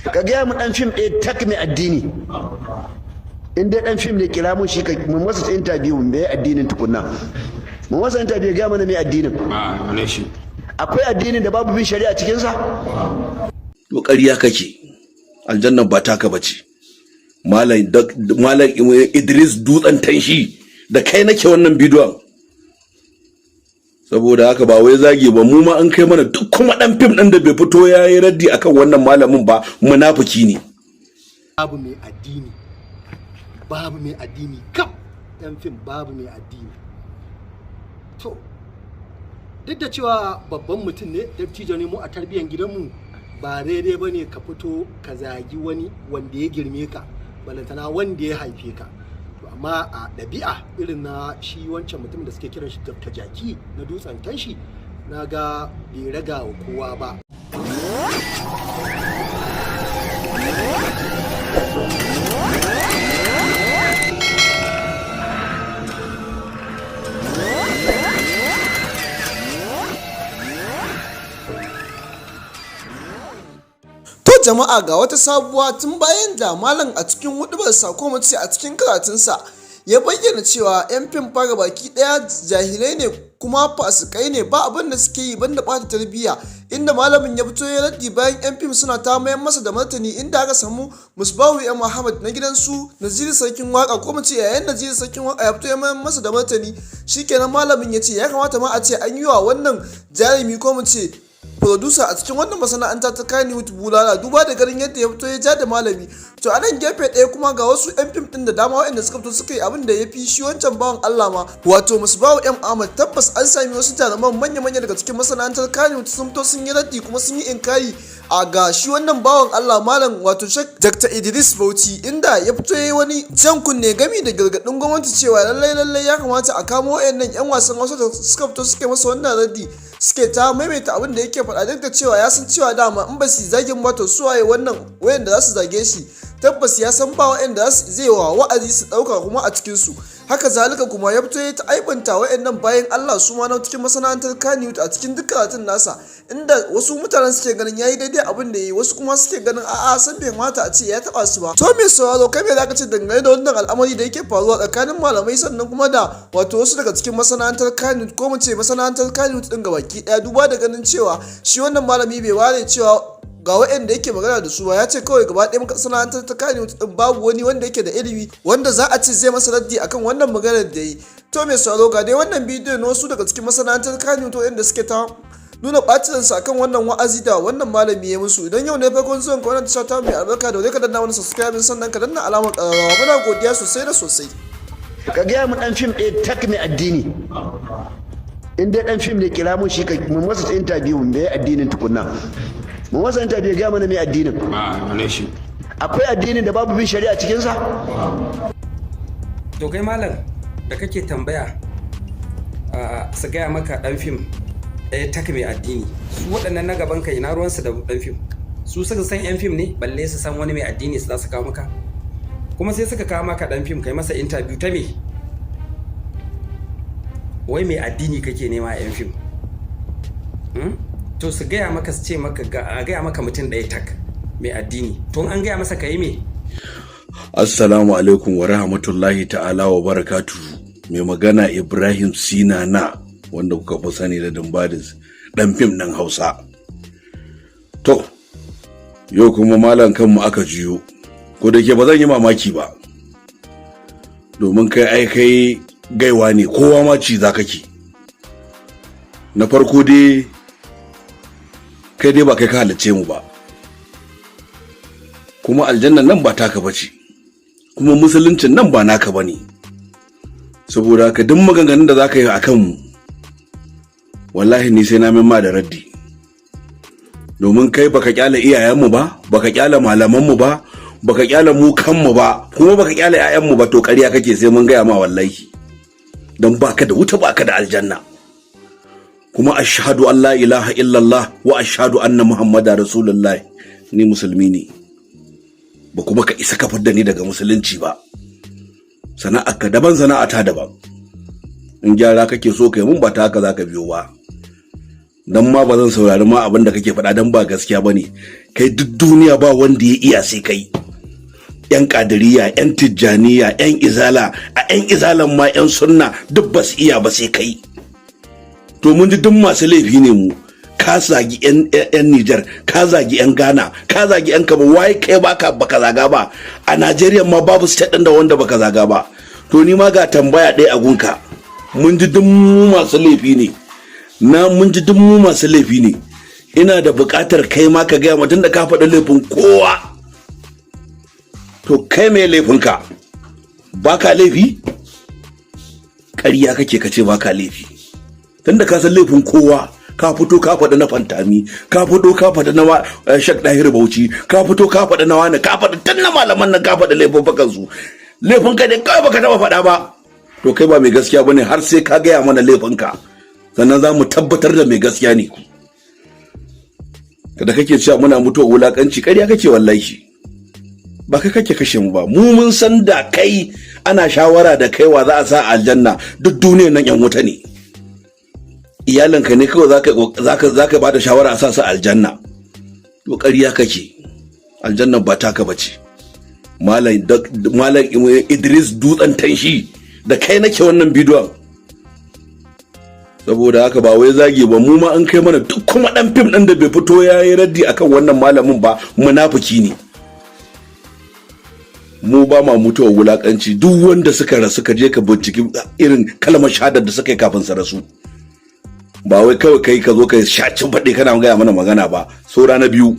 ka gaya mu dan fim ɗaya tak mai addini. In dai dan fim ne kira mun shi ka mun masa interview mai addinin tukunna. Mun masa interview ga mana mai addinin. Wane shi? Akwai addinin da babu bin shari'a cikin sa? To ƙarya kake. Aljannan ba taka bace. Malam Idris dutsen tanshi da kai nake wannan bidiyon. Saboda haka ba wai zage ba, mu ma an kai mana duk kuma dan fim din da bai fito yayi raddi akan wannan malamin ba munafiki ne. Babu mai addini. Babu mai addini kam dan fim babu mai addini. To duk da cewa babban mutum ne, dattijo ne mu a tarbiyyar gidanmu, ba daidai bane ka fito ka zagi wani wanda ya girme ka, balantana wanda ya haife ka. Amma a ɗabi'a irin na shi wancan mutum da suke kiran shi ta jaki na dutsen tanshi, na ga bai raga wa kowa ba. Jama'a ga wata sabuwa tun bayan da malam a cikin hudubarsa ko mace a cikin karatunsa ya bayyana cewa 'yan fim fara baki daya jahilai ne kuma fasikai ne, ba abin da suke yi banda bata tarbiyya, inda malamin ya fito ya raddi bayan 'yan fim suna ta mayan masa da martani, inda aka samu musbahu ya Muhammad na gidansu Naziru sarkin waka ko mace yayin Naziru sarkin waka ya fito ya mayan masa da martani. Shikenan malamin ya ce ya kamata ma a ce an yi wa wannan jarumi ko mace producer a cikin wannan masana'anta ta kannywood bulala, duba da garin yadda ya fito ya ja da malami. To a nan gefe ɗaya kuma ga wasu 'yan fim ɗin da dama waɗanda suka fito suka yi abin da ya fi shi wancan bawan Allah ma, wato musbahu M Ahmad. Tabbas an sami wasu jaruman manya-manya daga cikin masana'antar kannywood sun fito sun yi raddi kuma sun yi inkari a ga shi wannan bawan Allah malam wato Dr. Idris Bauchi, inda ya fito ya yi wani jan kunne gami da gargaɗin gwamnati cewa lallai ya kamata a kamo waɗannan 'yan wasan Hausa da suka fito suka yi masa wannan raddi, suke ta maimaita abin da yake faɗa, duk da cewa ya san cewa dama in ba su zagin ba to su waye wannan wayanda za su zage shi. Tabbas ya san ba wayanda zai wa wa'azi su ɗauka kuma a cikin su. Haka zalika kuma ya fito ya ta aibanta wayannan bayan Allah su ma na cikin masana'antar kannywood a cikin duk karatun nasa, inda wasu mutanen suke ganin yayi daidai abin da yayi, wasu kuma suke ganin a'a san bai mata a ce ya taba su ba. To me sauraro kai me zaka ce dangane da wannan al'amari da yake faruwa tsakanin malamai sannan kuma da wato wasu daga cikin masana'antar kannywood ko mu ce masana'antar kannywood din gabaki daya, duba da ganin cewa shi wannan malami bai ware cewa ga waɗanda yake magana da su ba, ya ce kawai gaba ɗaya masana'antar ta kannywood din babu wani wanda yake da ilimi wanda za a ce zai masa raddi akan wannan maganar da yi. To mai sauraro ga dai wannan bidiyo na wasu daga cikin masana'antar kannywood waɗanda suke ta nuna ɓacin sa akan wannan wa'azi da wannan malami ya musu. Idan yau ne farkon zuwan ka wannan tasha ta mai albarka, da ka danna wani subscribe sannan ka danna alamar ƙararrawa. Muna godiya sosai da sosai. Ka gaya mu dan fim ɗaya tak mai addini. In dai dan fim ne kira mun shi ka mun masa interview mai addinin tukunna. Mun masa interview ga mana mai addinin. Wane shi? Akwai addinin da babu bin shari'a cikin sa? To kai malam da kake tambaya su gaya maka dan fim ɗaya tak mai addini, su waɗannan na gaban ka ina ruwansu da dan fim? Su suka san yan fim ne balle su san wani mai addini su za su kawo maka? Kuma sai suka kawo maka dan fim kai masa interview ta me? Wai mai addini kake nema a yan fim? To su gaya maka su ce maka a gaya maka mutum ɗaya tak mai addini, to an gaya masa ka yi me? Assalamu alaikum wa rahmatullahi ta'ala wa barakatuhu. Mai magana Ibrahim Sinana, wanda kuka fi sani da Dumbadis, dan fim ɗin Hausa. To yau kuma malam kanmu aka jiyo, ko da ke ba zan yi mamaki ba, domin kai gaiwa ne, kowa ma ci za kake. Na farko dai kai dai ba kai ka halicce mu ba, kuma aljannan nan ba taka bace, kuma musuluncin nan ba naka bane. Saboda haka duk maganganun da zaka yi akan mu wallahi ni sai na min ma da raddi, domin kai baka kyale iyayen mu ba, baka kyale malaman mu ba, baka kyale mu kanmu ba, kuma baka kyale ƴaƴan mu ba. To ƙarya kake, sai mun gaya ma wallahi, dan baka da wuta baka da aljanna. Kuma ashhadu an la ilaha illallah wa ashhadu anna muhammadar rasulullah, ni musulmi ne, ba kuma ka isa kafar da ni daga musulunci ba. Sana'arka daban, sana'ata daban. In gyara kake so kai mun ba ta haka zaka biyo ba. dan ma ba zan saurari ma abin da kake faɗa dan ba gaskiya bane. Kai duk duniya ba wanda ya iya sai kai. Yan kadiriya, yan tijjaniya, yan izala, a yan izalan ma yan sunna duk ba su iya ba sai kai. To mun ji duk masu laifi ne mu. Ka zagi yan Nijar, ka zagi yan Ghana, ka zagi yan Kaba, wai kai baka zaga ba. A Najeriya ma babu state ɗin da wanda baka zaga ba. To ni ma ga tambaya ɗaya a gunka. Mun ji duk mu masu laifi ne. Mun ji duk mu masu laifi ne. Ina da buƙatar kai ma ka gaya mutum da ka faɗi laifin kowa. To kai mai laifinka? Baka laifi? Ƙarya kake kace baka laifi. Tunda ka san laifin kowa. Ka fito ka faɗi na Fantami, ka fito ka faɗi na Shak Dahir Bauchi, ka fito ka faɗi na wani, ka faɗi tun na malaman nan, ka faɗi laifuffukan su. Laifin ka ne kawai baka taɓa faɗa ba. To kai ba mai gaskiya bane har sai ka gaya mana laifinka. Sannan za mu tabbatar da mai gaskiya ne. Kada kake cewa muna mutuwa wulakanci, ƙarya kake wallahi. Ba kai kake kashe mu ba. Mu mun san da kai ana shawara da kai wa za a sa aljanna, duk duniyar nan yan wuta ne. Iyalanka ne kawai zaka bada shawara a sa su aljanna. To ƙarya kake. Aljanna ba taka bace. Malam Idris dutsen tanshi da kai nake wannan bidiyon. Saboda haka ba wai zagi ba, mu ma an kai mana duk kuma dan fim din da bai fito yayi raddi akan wannan malamin ba munafiki ne. Mu ba ma mutuwa wulakanci, duk wanda suka rasu ka je ka binciki irin kalmar shahadar da suka yi kafin su rasu. Ba wai kawai kai ka zo ka shacin faɗi kana gaya mana magana ba. Saura na biyu.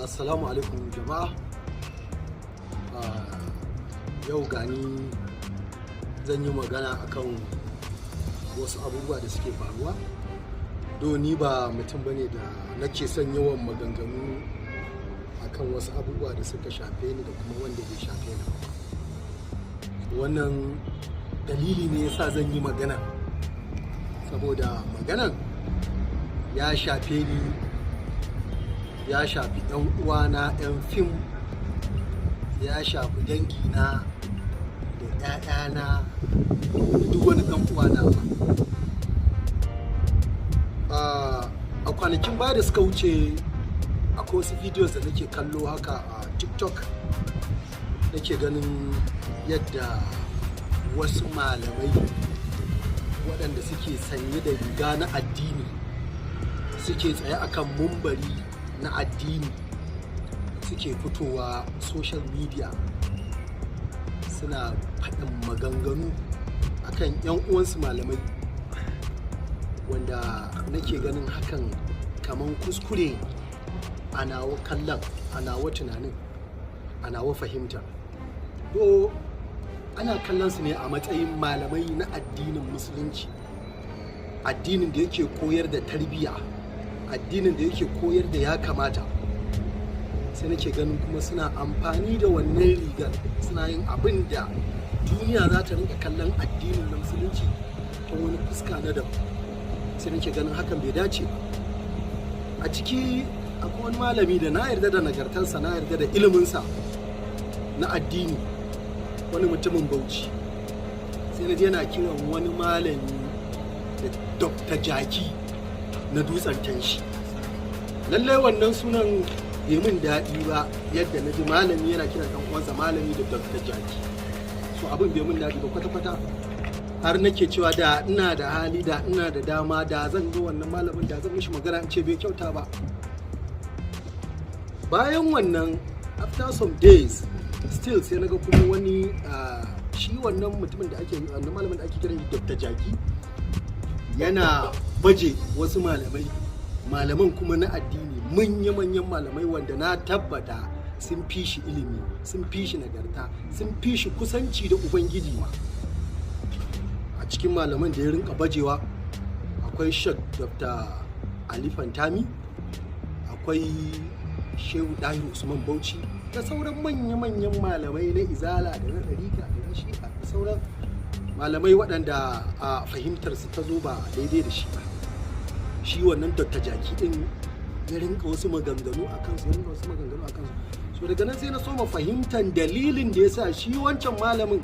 Assalamu alaikum jama'a. Yau gani zan yi magana akan wasu abubuwa da suke faruwa. Do ni ba mutum bane da nake son yawan maganganu akan wasu abubuwa da suka shafe ni da kuma wanda bai shafe ni. Wannan dalili ne yasa zan yi magana. Saboda maganan ya shafe ni, ya shafi ɗan uwana 'yan fim, ya shafi dangina da 'ya'yana, duk wani ɗan uwana ba. A kwanakin baya da suka wuce akwai wasu videos da nake kallo haka a TikTok, nake ganin yadda wasu malamai waɗanda suke sanye da riga na addini suke tsaye akan mumbari na addini suke fitowa social media suna faɗin maganganu akan 'yan uwansu malamai, wanda nake ganin hakan kaman kuskure a nawa kallon, a nawa tunanin, a nawa fahimta. To ana kallon su ne a matsayin malamai na addinin musulunci, addinin da yake koyar da tarbiyya, addinin da yake koyar da ya kamata. Sai nake ganin kuma suna amfani da wannan rigar, suna yin abin da duniya za ta rinka kallon addinin na musulunci ta wani fuska na daban. Sai nake ganin hakan bai dace ba. A ciki akwai wani malami da na yarda da nagartarsa, na yarda da iliminsa na addini, wani mutumin Bauchi. Sai na je yana kiran wani malami da Dr. Jaki na dutsen tanshi. Lallai wannan sunan bai min daɗi ba, yadda na ji malami yana kiran ɗan uwansa malami da Dr. Jaki. So abin bai min daɗi ba kwata-kwata. Har nake cewa da ina da hali, da ina da dama, da zan ga wannan malamin, da zan mishi magana in ce bai kyauta ba. Bayan wannan, after some days, still sai naga kuma wani shi wannan mutumin da ake, wannan malamin da ake kiran Dr. Jaki yana baje wasu malaman kuma na addini, manya-manyan malamai wanda na tabbata sun fi shi ilimi, sun fi shi nagarta, sun fi shi kusanci da Ubangiji ma. A cikin malaman da ya rinka bajewa akwai Shek Dr. Ali Fantami, akwai Shehu Dahir Usman Bauchi, da sauran manya-manyan malamai na izala da na ɗarika da na shi'a da sauran malamai waɗanda a fahimtarsu ta zo ba daidai da shi ba. Shi wannan Dr. Jaki ɗin ya rinka wasu maganganu a kansu, so daga nan sai na soma fahimtar dalilin da ya sa shi wancan malamin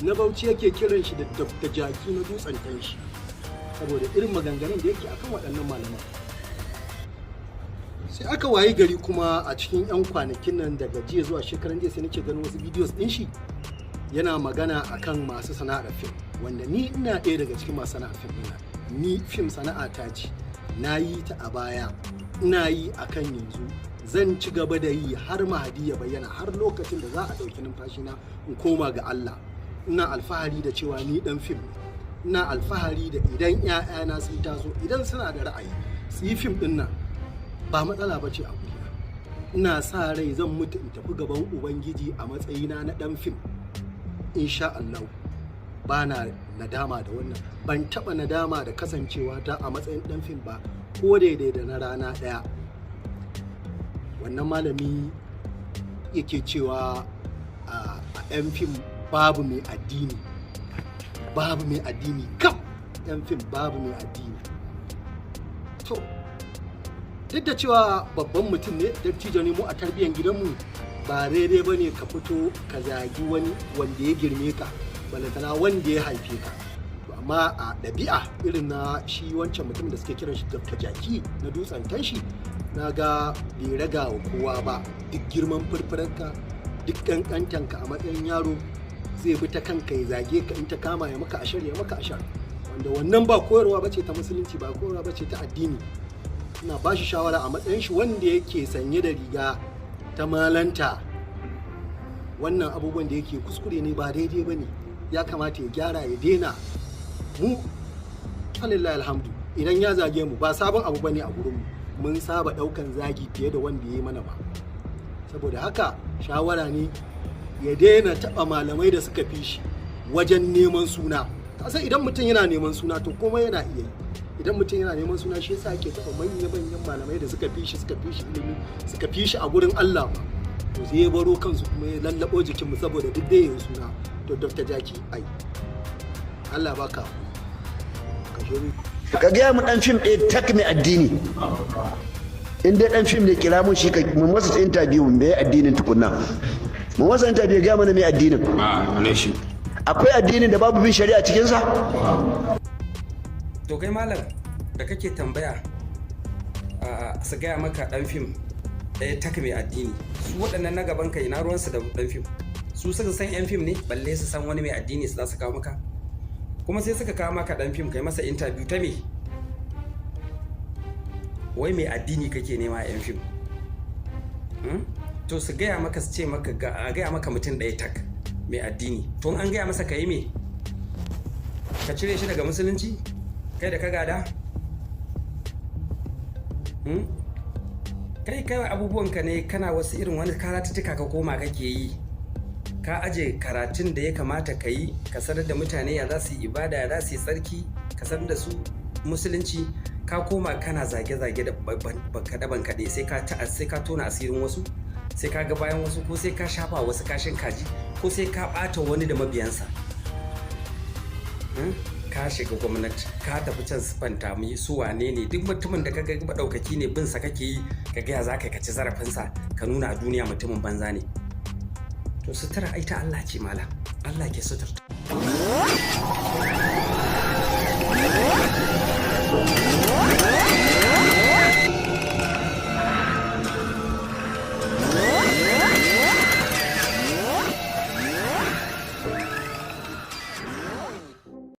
na Bauchi yake kiran shi da Dr. Jaki na dutsen tanshi. saboda irin maganganun da yake akan waɗannan malaman. Sai aka wayi gari kuma a cikin 'yan kwanakin nan daga jiya zuwa shekaran jiya sai nake ganin wasu videos ɗin shi yana magana akan masu sana'ar fim, wanda ni ina ɗaya daga cikin masu sana'ar fim ɗina. Ni fim sana'a ta ce, na yi ta a baya, ina yi akan yanzu, zan ci gaba da yi har mahadi ya bayyana, har lokacin da za a ɗauki numfashina in koma ga Allah. Ina alfahari da cewa ni ɗan fim ne, ina alfahari da idan 'ya'yana sun taso, idan suna da ra'ayi su yi fim ɗin nan, ba matsala ba ce a gurina. Ina sa rai zan mutu in tafi gaban Ubangiji a matsayina na ɗan fim, insha Allah. Ba na nadama da wannan, ban taɓa nadama da kasancewa ta a matsayin ɗan fim ba, ko daidai da na rana ɗaya. Wannan malami yake cewa a 'yan fim babu mai addini, babu mai addini kam 'yan fim babu mai addini. To duk da cewa babban mutum ne, dattijo ne mu a tarbiyyar gidanmu, ba daidai ba ne ka fito ka zagi wani wanda ya girme ka, balantana wanda ya haife ka. Amma a ɗabi'a irin na shi wancan mutum da suke kiran shi Dr. Jaki na dutsen tanshi, na ga bai raga wa kowa ba. Duk girman furfuranka, duk ƙanƙantanka a matsayin yaro, zai bi ta kanka ya zage ka, in ta kama ya maka ashar ya maka ashar, wanda wannan ba koyarwa bace ta musulunci, ba koyarwa bace ta addini. Ina ba shi shawara a matsayin shi wanda yake sanye da riga ta malanta, wannan abubuwan da yake kuskure ne, ba daidai ba ne, ya kamata ya gyara ya daina. Mu alillahi alhamdu, idan ya zage mu ba sabon abu bane a gurinmu, mun saba daukan zagi fiye da wanda ya yi mana ba. Saboda haka shawara ne ya daina taba malamai da suka fi shi wajen neman suna. Kasan idan mutum yana neman suna to komai yana iya yi. Idan mutum yana neman suna, shi yasa ake taba manyan malamai da suka fi shi ilimi, suka fi shi a gurin Allah ba. To sai ya baro kansu kuma ya lallabo jikinmu saboda duk da yin suna. To Dr. Jaki, ai Allah baka ka gaya mu dan fim ɗaya tak mai addini. In dai dan fim ne kira mun shi, ka mun masa interview me addinin tukunna, mun masa interview ga mana me addinin. ne shi Akwai addinin da babu bin shari'a cikin sa? To kai malam da kake tambaya su gaya maka dan fim ɗaya tak mai addini, su waɗannan na gaban kai na ruwansu da dan fim, su suka san 'yan fim ne balle su san wani mai addini su za su kawo maka. Kuma sai suka kawo maka dan fim kai masa interview ta me? Wai mai addini kake nema a 'yan fim? To su gaya maka, su ce maka a gaya maka mutum ɗaya tak mai addini, to an gaya masa ka yi me? Ka cire shi daga musulunci kai da ka gada? Kai abubuwanka ne, kana wasu irin wani karatuttuka ka koma kake yi, ka aje karatun da ya kamata ka yi, ka sanar da mutane ya za su yi ibada, ya za su yi tsarki, ka sanar da su musulunci, ka koma kana zage-zage da bankaɗe sai ka tona asirin wasu, sai ka ga bayan wasu, ko sai ka shafa wasu kashin kaji, ko sai ka ɓata wani da mabiyansa. Ka shiga gwamnati, ka tafi can sifanta mu su wane ne, duk mutumin da kaga maɗaukaki ne bin sa kake yi, ka gaya za ka ci zarafinsa, ka nuna a duniya mutumin banza ne. To sutura ai ta Allah ce malam, Allah ke suturta.